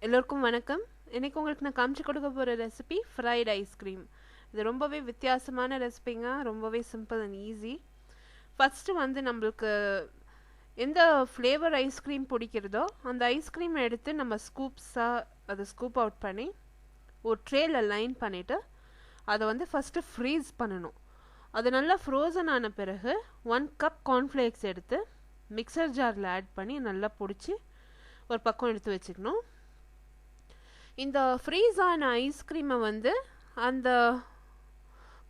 எல்லோருக்கும் வணக்கம். இன்னைக்கு உங்களுக்கு நான் காமிச்சு கொடுக்க போகிற ரெசிபி ஃப்ரைட் ஐஸ்கிரீம். இது ரொம்பவே வித்தியாசமான ரெசிபிங்க, ரொம்பவே சிம்பிள் அண்ட் ஈஸி. ஃபஸ்ட்டு வந்து நம்மளுக்கு எந்த ஃப்ளேவர் ஐஸ்கிரீம் பிடிக்கிறதோ அந்த ஐஸ்கிரீம் எடுத்து நம்ம ஸ்கூப்ஸாக அதை ஸ்கூப் அவுட் பண்ணி ஒரு ட்ரேயில் லைன் பண்ணிவிட்டு அதை வந்து ஃபஸ்ட்டு ஃப்ரீஸ் பண்ணணும். அது நல்லா ஃப்ரோசன் ஆன பிறகு 1 கப் கார்ன்ஃப்ளேக்ஸ் எடுத்து மிக்சர் ஜாரில் ஆட் பண்ணி நல்லா பிடிச்சி ஒரு பக்கம் எடுத்து வச்சுக்கணும். இந்த ஃப்ரீஸ் ஆன ஐஸ்கிரீமை வந்து அந்த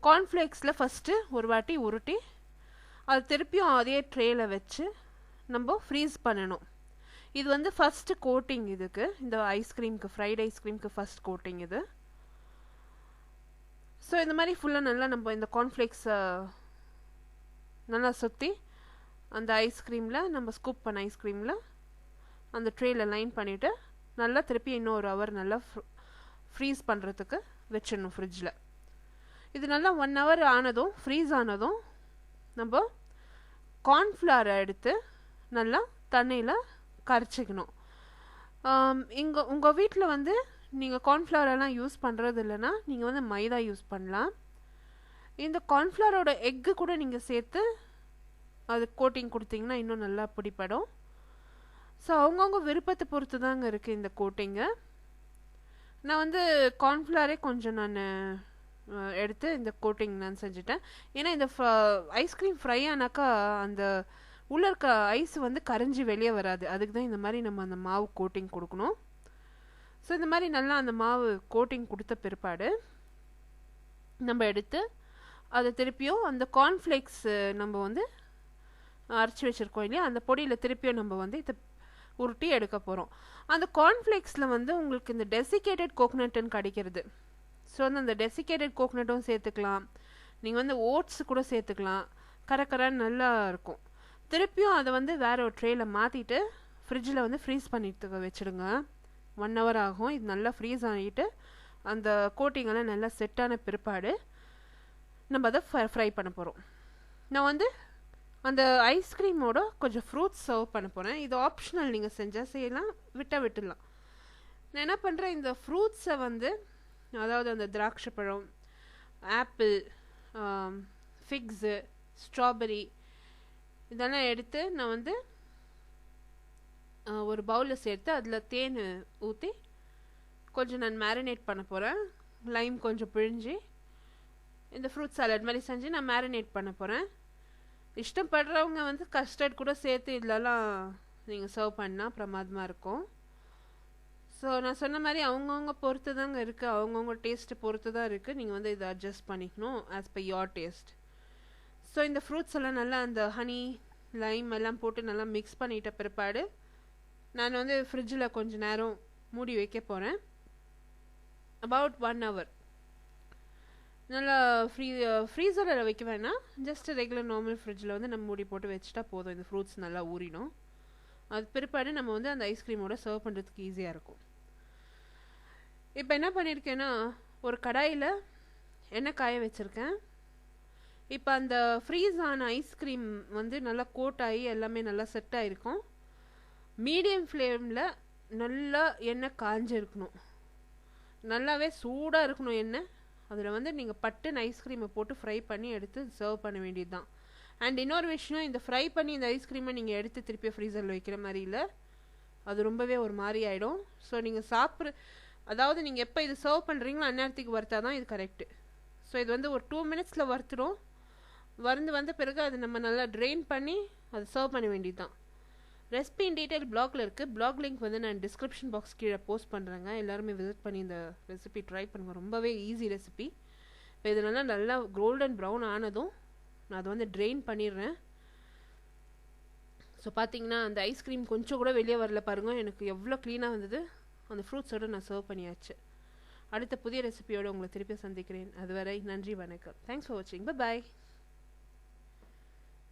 கார்ன்ஃப்ளேக்ஸில் ஃபஸ்ட்டு ஒரு வாட்டி உருட்டி அது திருப்பியும் அதே ட்ரேயில் வச்சு நம்ம ஃப்ரீஸ் பண்ணணும். இது வந்து ஃபஸ்ட்டு கோட்டிங் இதுக்கு, இந்த ஐஸ்கிரீமுக்கு, ஃப்ரைட் ஐஸ்கிரீமுக்கு ஃபஸ்ட் கோட்டிங் இது. ஸோ இந்த மாதிரி ஃபுல்லாக நல்லா நம்ம இந்த கார்ன்ஃப்ளேக்ஸை நல்லா சுற்றி அந்த ஐஸ்கிரீமில், நம்ம ஸ்கூப் பண்ண ஐஸ்கிரீமில் அந்த ட்ரேயில் லைன் பண்ணிவிட்டு நல்லா திருப்பி இன்னும் ஒரு ஹவர் நல்லா ஃப்ரீஸ் பண்ணுறதுக்கு வச்சிடணும் ஃப்ரிட்ஜில். இது நல்லா 1 ஹவர் ஆனதும், ஃப்ரீஸ் ஆனதும், நம்ம கார்ன்ஃப்ளவரை எடுத்து நல்லா தண்ணியில் கரைச்சிக்கணும். உங்கள் வீட்டில் வந்து நீங்கள் கார்ன்ஃப்ளவரெல்லாம் யூஸ் பண்ணுறது இல்லைன்னா நீங்கள் வந்து மைதா யூஸ் பண்ணலாம். இந்த கார்ன்ஃப்ளவரோட எக்கு கூட நீங்கள் சேர்த்து அது கோட்டிங் கொடுத்தீங்கன்னா இன்னும் நல்லா பிடிப்படும். ஸோ அவங்கவுங்க விருப்பத்தை பொறுத்து தாங்க இருக்குது இந்த கோட்டிங்கு. நான் வந்து கார்ன்ஃப்ளவரே கொஞ்சம் நான் எடுத்து இந்த கோட்டிங் நான் செஞ்சுட்டேன். ஏன்னா இந்த ஐஸ்கிரீம் ஃப்ரை ஆனாக்கா அந்த உள்ளே இருக்க ஐஸ் வந்து கரைஞ்சி வெளியே வராது. அதுக்கு தான் இந்த மாதிரி நம்ம அந்த மாவு கோட்டிங் கொடுக்கணும். ஸோ இந்த மாதிரி நல்லா அந்த மாவு கோட்டிங் கொடுத்த பிற்பாடு நம்ம எடுத்து அதை திருப்பியும் அந்த கார்ன்ஃப்ளேக்ஸ் நம்ம வந்து அரைச்சி வச்சுருக்கோம் இல்லையா, அந்த பொடியில் திருப்பியும் நம்ம வந்து இதை உருட்டி எடுக்க போகிறோம். அந்த கார்ன்ஃப்ளேக்ஸில் வந்து உங்களுக்கு இந்த டெசிகேட்டட் கோகோனட்டுன்னு கிடைக்கிறது. ஸோ வந்து அந்த டெசிகேட்டட் கோகோனட்டும் சேர்த்துக்கலாம், நீங்கள் வந்து ஓட்ஸ் கூட சேர்த்துக்கலாம். கரக்கரான்னு நல்லா இருக்கும். திருப்பியும் அதை வந்து வேறு ஒரு ட்ரேயில் மாற்றிட்டு ஃப்ரிட்ஜில் வந்து ஃப்ரீஸ் பண்ணிட்டு வச்சுடுங்க. 1 ஹவர் ஆகும். இது நல்லா ஃப்ரீஸ் ஆகிட்டு அந்த கோட்டிங்கெல்லாம் நல்லா செட்டான பிற்பாடு நம்ம அதை ஃப்ரை பண்ண போகிறோம். நான் வந்து அந்த ஐஸ்கிரீமோட கொஞ்சம் ஃப்ரூட்ஸ் சர்வ் பண்ண போகிறேன். இது ஆப்ஷனல், நீங்கள் செஞ்சால் செய்யலாம், விட்டுடலாம். நான் என்ன பண்ணுறேன், இந்த ஃப்ரூட்ஸை வந்து, அதாவது அந்த திராட்சை பழம், ஆப்பிள், ஃபிக்ஸு, ஸ்ட்ராபெரி இதெல்லாம் எடுத்து நான் வந்து ஒரு பவுலில் சேர்த்து அதில் தேன் ஊற்றி கொஞ்சம் நான் மேரினேட் பண்ண போகிறேன். லைம் கொஞ்சம் பிழிஞ்சு இந்த ஃப்ரூட் சாலட் மாதிரி செஞ்சு நான் மேரினேட் பண்ண போகிறேன். இஷ்டப்படுறவங்க வந்து கஸ்டர்ட் கூட சேர்த்து இதெல்லாம் நீங்கள் சர்வ் பண்ணால் பிரமாதமாக இருக்கும். ஸோ நான் சொன்ன மாதிரி அவங்கவுங்க பொறுத்து தாங்க இருக்குது, அவங்கவுங்க டேஸ்ட்டு பொறுத்து தான் இருக்குது. நீங்கள் வந்து இதை அட்ஜஸ்ட் பண்ணிக்கணும் as per your taste. So இந்த ஃப்ரூட்ஸ் எல்லாம் நல்லா அந்த ஹனி, லைம் எல்லாம் போட்டு நல்லா மிக்ஸ் பண்ணிட்ட பிற்பாடு நான் வந்து ஃப்ரிட்ஜில் கொஞ்சம் நேரம் மூடி வைக்க போகிறேன். About 1 hour. நல்லா ஃப்ரீசரில் வைக்க வேணாம், ஜஸ்ட் ரெகுலர் நார்மல் ஃப்ரிட்ஜில் வந்து நம்ம மூடி போட்டு வச்சுட்டா போதும். இந்த ஃப்ரூட்ஸ் நல்லா ஊறிடும். அது பிற்பாடு நம்ம வந்து அந்த ஐஸ்கிரீமோட சர்வ் பண்ணுறதுக்கு ஈஸியாக இருக்கும். இப்போ என்ன பண்ணியிருக்கேன்னா, ஒரு கடாயில் எண்ணெய் காய வச்சுருக்கேன். இப்போ அந்த ஃப்ரீஸ் ஆன ஐஸ்கிரீம் வந்து நல்லா கோட் ஆகி எல்லாமே நல்லா செட் ஆகிருக்கும். மீடியம் ஃப்ளேமில் நல்லா எண்ணெய் காஞ்சிருக்கணும், நல்லாவே சூடாக இருக்கணும் எண்ணெய். அதில் வந்து நீங்கள் பட்டுன்னு ஐஸ்கிரீமை போட்டு ஃப்ரை பண்ணி எடுத்து சர்வ் பண்ண வேண்டியது தான். அண்ட் இன்னொரு விஷயம், இந்த ஃப்ரை பண்ணி இந்த ஐஸ்கிரீமை நீங்கள் எடுத்து திருப்பி ஃப்ரீசரில் வைக்கிற மாதிரி இல்லை, அது ரொம்பவே ஒரு மாதிரி ஆகிடும். ஸோ நீங்கள் அதாவது நீங்கள் எப்போ இது சர்வ் பண்ணுறீங்களோ அந்நேரத்துக்கு வறுத்தா தான் இது கரெக்டு. ஸோ இது வந்து ஒரு 2 மினிட்ஸில் வறுத்துடும். வந்த பிறகு அது நம்ம நல்லா ட்ரெயின் பண்ணி அதை சர்வ் பண்ண வேண்டியது தான். ரெசிபி இன் டீட்டெயில் பிளாகில் இருக்குது. பிளாக் லிங்க் வந்து நான் டிஸ்கிரிப்ஷன் பாக்ஸ் கீழே போஸ்ட் பண்ணுறேங்க. எல்லாருமே விசிட் பண்ணி இந்த ரெசிபி ட்ரை பண்ணுங்கள். ரொம்பவே ஈஸி ரெசிபி. இப்போ இது நல்லா கோல்டன் ப்ரௌன் ஆனதும் நான் அதை வந்து ட்ரெயின் பண்ணிடுறேன். ஸோ பார்த்தீங்கன்னா அந்த ஐஸ்கிரீம் கொஞ்சம் கூட வெளியே வரல பாருங்கள், எனக்கு எவ்வளோ க்ளீனாக வந்தது. அந்த ஃப்ரூட்ஸோடு நான் சர்வ் பண்ணியாச்சு. அடுத்த புதிய ரெசிபியோடு உங்களை திருப்பி சந்திக்கிறேன். அதுவரை நன்றி, வணக்கம். தேங்க்ஸ் ஃபார் வாட்சிங். பை.